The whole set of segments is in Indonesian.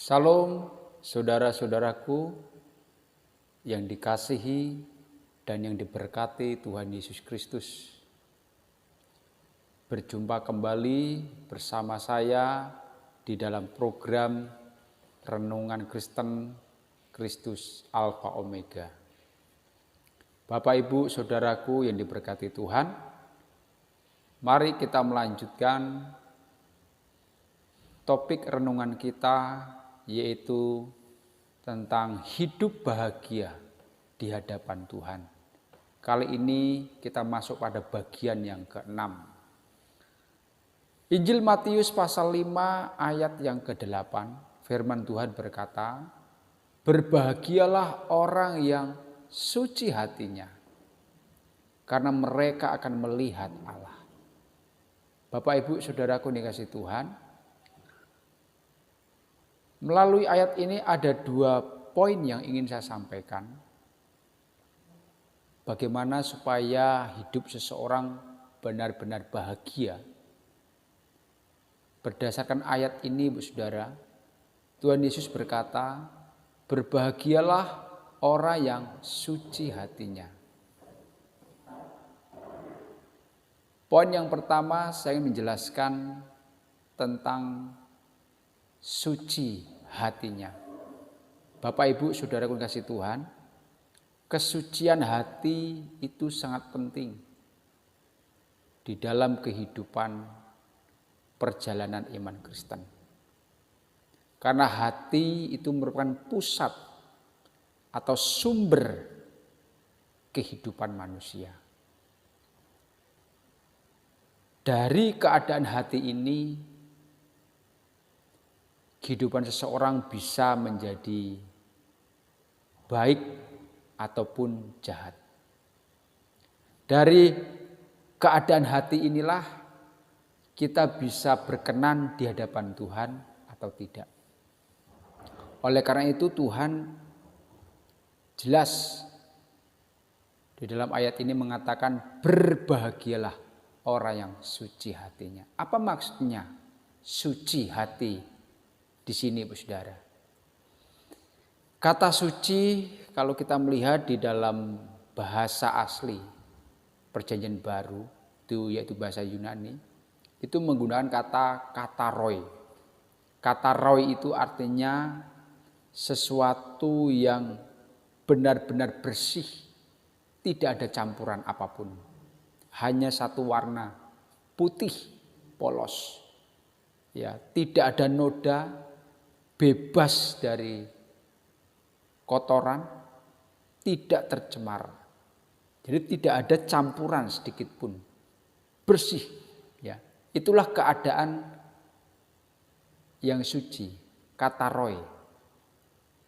Salam saudara-saudaraku yang dikasihi dan yang diberkati Tuhan Yesus Kristus. Berjumpa kembali bersama saya di dalam program Renungan Kristen Kristus Alfa Omega. Bapak Ibu Saudaraku yang diberkati Tuhan, mari kita melanjutkan topik renungan kita, yaitu tentang hidup bahagia di hadapan Tuhan. Kali ini kita masuk pada bagian yang ke-6. Injil Matius pasal 5 ayat yang ke-8, firman Tuhan berkata, "Berbahagialah orang yang suci hatinya, karena mereka akan melihat Allah." Bapak Ibu Saudaraku dikasihi Tuhan, melalui ayat ini ada 2 poin yang ingin saya sampaikan. Bagaimana supaya hidup seseorang benar-benar bahagia. Berdasarkan ayat ini, Bu Saudara, Tuhan Yesus berkata, "Berbahagialah orang yang suci hatinya." Poin yang pertama saya ingin menjelaskan tentang suci hatinya. Bapak Ibu Saudaraku kasih Tuhan, kesucian hati itu sangat penting di dalam kehidupan perjalanan iman Kristen. Karena hati itu merupakan pusat atau sumber kehidupan manusia. Dari keadaan hati ini, kehidupan seseorang bisa menjadi baik ataupun jahat. Dari keadaan hati inilah kita bisa berkenan di hadapan Tuhan atau tidak. Oleh karena itu Tuhan jelas di dalam ayat ini mengatakan, "Berbahagialah orang yang suci hatinya." Apa maksudnya suci hati? Di sini, Bu Saudara. Kata suci kalau kita melihat di dalam bahasa asli Perjanjian Baru, itu yaitu bahasa Yunani, itu menggunakan kata kataroi. Kataroi itu artinya sesuatu yang benar-benar bersih, tidak ada campuran apapun. Hanya satu warna, putih, polos. Ya, tidak ada noda, bebas dari kotoran, tidak tercemar. Jadi tidak ada campuran sedikit pun. Bersih, ya. Itulah keadaan yang suci, kataroi.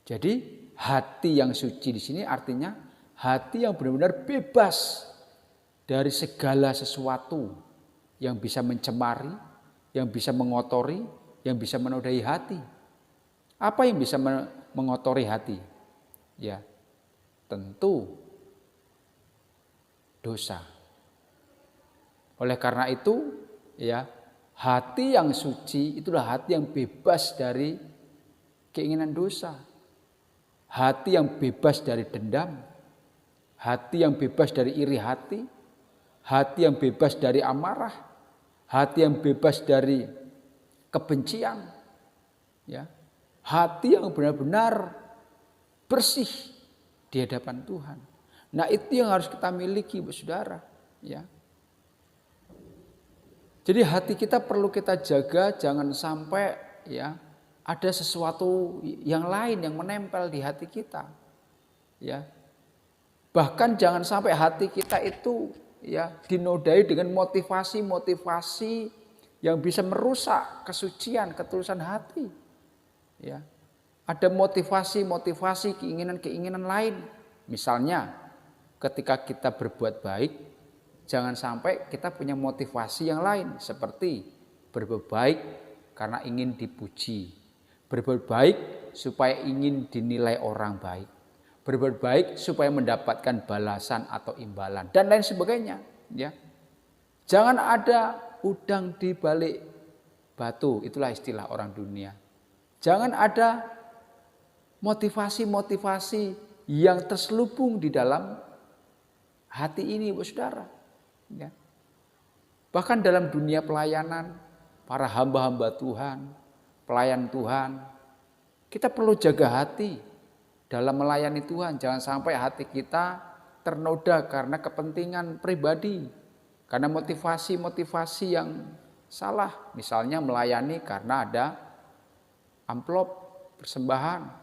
Jadi hati yang suci di sini artinya hati yang benar-benar bebas dari segala sesuatu yang bisa mencemari, yang bisa mengotori, yang bisa menodai hati. Apa yang bisa mengotori hati? Ya, tentu dosa. Oleh karena itu, ya, hati yang suci itulah hati yang bebas dari keinginan dosa. Hati yang bebas dari dendam, hati yang bebas dari iri hati, hati yang bebas dari amarah, hati yang bebas dari kebencian, ya. Hati yang benar-benar bersih di hadapan Tuhan. Nah, itu yang harus kita miliki, Bu Saudara, ya. Jadi hati kita perlu kita jaga, jangan sampai ya ada sesuatu yang lain yang menempel di hati kita. Ya. Bahkan jangan sampai hati kita itu ya dinodai dengan motivasi-motivasi yang bisa merusak kesucian, ketulusan hati. Ya. Ada motivasi-motivasi, keinginan-keinginan lain. Misalnya ketika kita berbuat baik, jangan sampai kita punya motivasi yang lain seperti berbuat baik karena ingin dipuji, berbuat baik supaya ingin dinilai orang baik, berbuat baik supaya mendapatkan balasan atau imbalan dan lain sebagainya. Ya, jangan ada udang di balik batu, itulah istilah orang dunia. Jangan ada motivasi-motivasi yang terselubung di dalam hati ini, Ibu Saudara. Ya. Bahkan dalam dunia pelayanan, para hamba-hamba Tuhan, pelayan Tuhan, kita perlu jaga hati dalam melayani Tuhan. Jangan sampai hati kita ternoda karena kepentingan pribadi, karena motivasi-motivasi yang salah. Misalnya melayani karena ada amplop persembahan.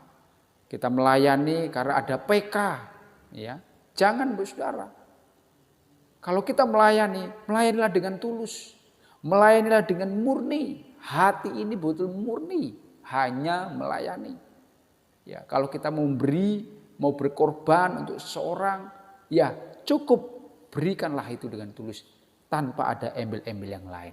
Kita melayani karena ada PK, ya. Jangan, Bu Saudara. Kalau kita melayanilah dengan tulus. Melayanilah dengan murni. Hati ini betul murni, hanya melayani. Ya, kalau kita mau beri, mau berkorban untuk seseorang, ya cukup berikanlah itu dengan tulus tanpa ada embel-embel yang lain.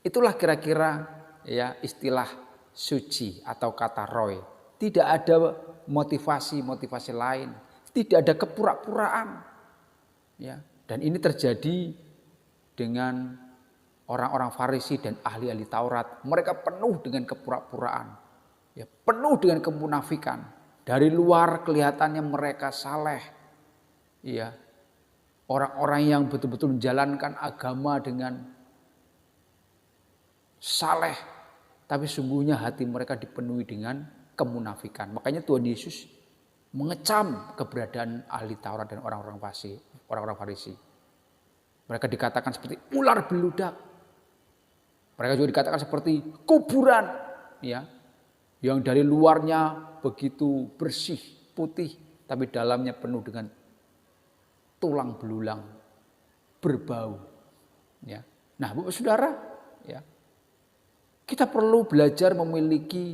Itulah kira-kira ya istilah suci atau kata roy. Tidak ada motivasi-motivasi lain, tidak ada kepura-puraan. Ya, dan ini terjadi dengan orang-orang Farisi dan ahli-ahli Taurat. Mereka penuh dengan kepura-puraan, ya, penuh dengan kemunafikan. Dari luar kelihatannya mereka saleh, ya, orang-orang yang betul-betul menjalankan agama dengan saleh, tapi sungguhnya hati mereka dipenuhi dengan kemunafikan. Makanya Tuhan Yesus mengecam keberadaan ahli Taurat dan orang-orang Farisi. Mereka dikatakan seperti ular beludak. Mereka juga dikatakan seperti kuburan, ya, yang dari luarnya begitu bersih, putih, tapi dalamnya penuh dengan tulang belulang, berbau. Ya. Nah, Bu Saudara, ya, kita perlu belajar memiliki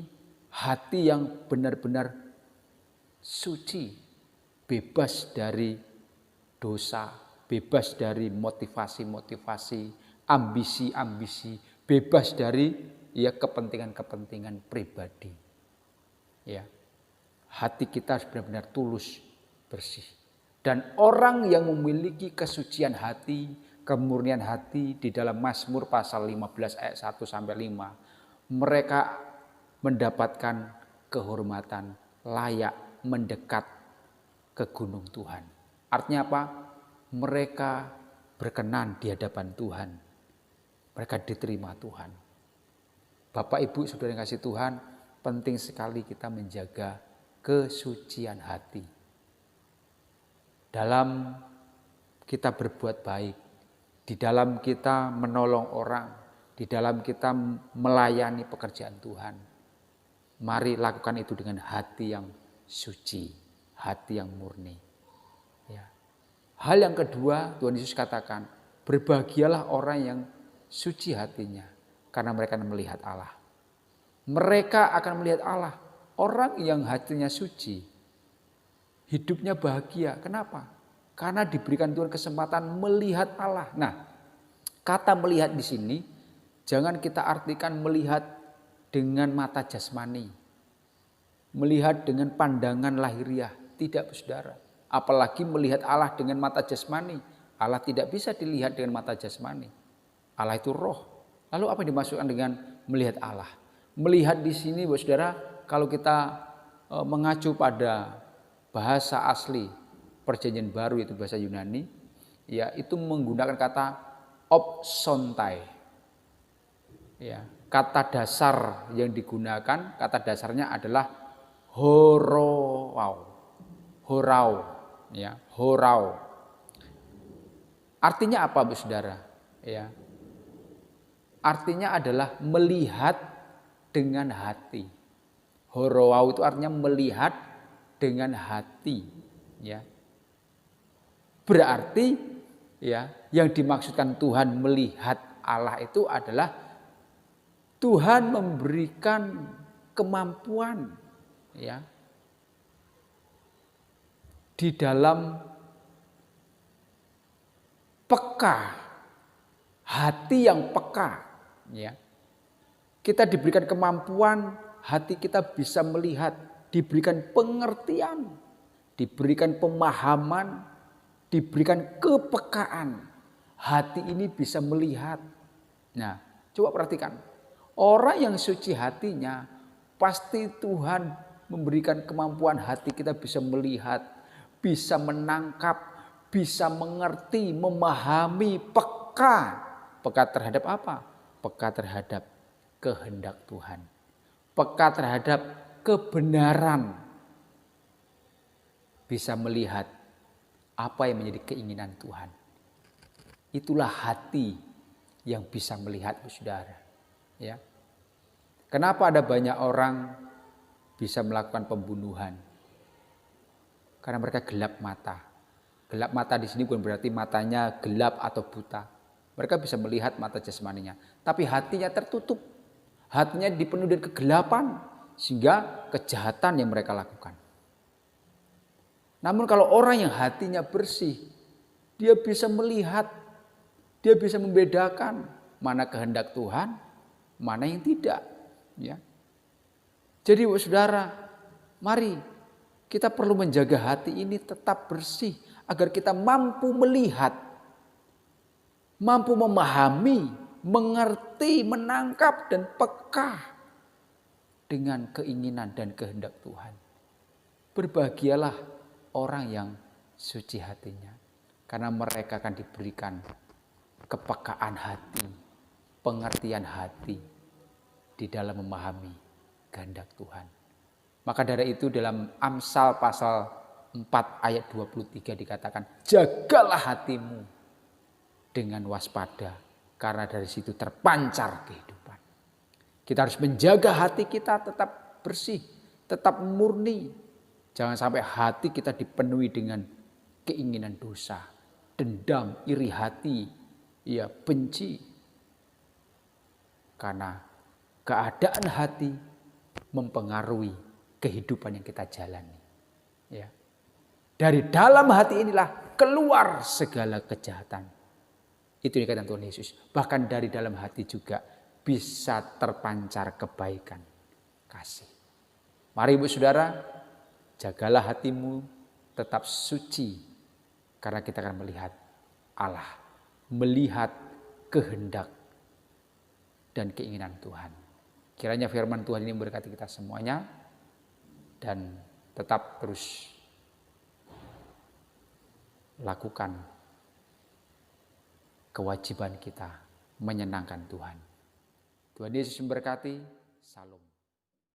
hati yang benar-benar suci, bebas dari dosa, bebas dari motivasi-motivasi, ambisi-ambisi, bebas dari ya kepentingan-kepentingan pribadi. Ya. Hati kita harus benar-benar tulus, bersih. Dan orang yang memiliki kesucian hati, kemurnian hati di dalam Mazmur pasal 15 ayat 1 sampai 5, mereka mendapatkan kehormatan, layak mendekat ke gunung Tuhan. Artinya apa? Mereka berkenan di hadapan Tuhan. Mereka diterima Tuhan. Bapak, Ibu, Saudara yang kasih Tuhan, penting sekali kita menjaga kesucian hati. Dalam kita berbuat baik, di dalam kita menolong orang, di dalam kita melayani pekerjaan Tuhan. Mari lakukan itu dengan hati yang suci, hati yang murni. Ya. Hal yang kedua, Tuhan Yesus katakan, berbahagialah orang yang suci hatinya, karena mereka akan melihat Allah. Mereka akan melihat Allah. Orang yang hatinya suci, hidupnya bahagia. Kenapa? Karena diberikan Tuhan kesempatan melihat Allah. Nah, kata melihat di sini, jangan kita artikan melihat dengan mata jasmani, melihat dengan pandangan lahiriah, tidak, Saudara. Apalagi melihat Allah dengan mata jasmani. Allah tidak bisa dilihat dengan mata jasmani. Allah itu roh. Lalu apa yang dimaksudkan dengan melihat Allah? Melihat di sini, Saudara, kalau kita mengacu pada bahasa asli Perjanjian Baru, itu bahasa Yunani, ya, itu menggunakan kata opsontai. Ya, kata dasar yang digunakan, kata dasarnya adalah horau, ya, horau. Artinya apa, Bu Saudara? Ya, artinya adalah melihat dengan hati. Horau itu artinya melihat dengan hati, ya. Berarti, ya, yang dimaksudkan Tuhan melihat Allah itu adalah Tuhan memberikan kemampuan, ya, di dalam peka, hati yang peka, ya. Kita diberikan kemampuan, hati kita bisa melihat, diberikan pengertian, diberikan pemahaman, diberikan kepekaan. Hati ini bisa melihat. Nah, coba perhatikan. Orang yang suci hatinya Pasti Tuhan memberikan kemampuan hati kita bisa melihat, bisa menangkap, bisa mengerti, memahami, peka. Peka terhadap apa? Peka terhadap kehendak Tuhan. Peka terhadap kebenaran. Bisa melihat apa yang menjadi keinginan Tuhan. Itulah hati yang bisa melihat, saudara. Ya. Kenapa ada banyak orang bisa melakukan pembunuhan? Karena mereka gelap mata. Gelap mata di sini bukan berarti matanya gelap atau buta. Mereka bisa melihat mata jasmaninya, tapi hatinya tertutup. Hatinya dipenuhi dengan kegelapan sehingga kejahatan yang mereka lakukan. Namun kalau orang yang hatinya bersih, dia bisa melihat, dia bisa membedakan mana kehendak Tuhan, mana yang tidak. Ya. Jadi saudara, mari kita perlu menjaga hati ini tetap bersih agar kita mampu melihat, mampu memahami, mengerti, menangkap dan peka dengan keinginan dan kehendak Tuhan. Berbahagialah orang yang suci hatinya, karena mereka akan diberikan kepekaan hati, pengertian hati di dalam memahami kehendak Tuhan. Maka dari itu dalam Amsal pasal 4 ayat 23 dikatakan, jagalah hatimu dengan waspada, karena dari situ terpancar kehidupan. Kita harus menjaga hati kita tetap bersih, tetap murni. Jangan sampai hati kita dipenuhi dengan keinginan dosa, dendam, iri hati, ya benci. Karena keadaan hati mempengaruhi kehidupan yang kita jalani. Ya. Dari dalam hati inilah keluar segala kejahatan. Itu dikatakan Tuhan Yesus. Bahkan dari dalam hati juga bisa terpancar kebaikan, kasih. Mari ibu saudara, jagalah hatimu tetap suci. Karena kita akan melihat Allah. Melihat kehendak dan keinginan Tuhan. Kiranya firman Tuhan ini memberkati kita semuanya. Dan tetap terus lakukan kewajiban kita menyenangkan Tuhan. Tuhan Yesus memberkati. Salam.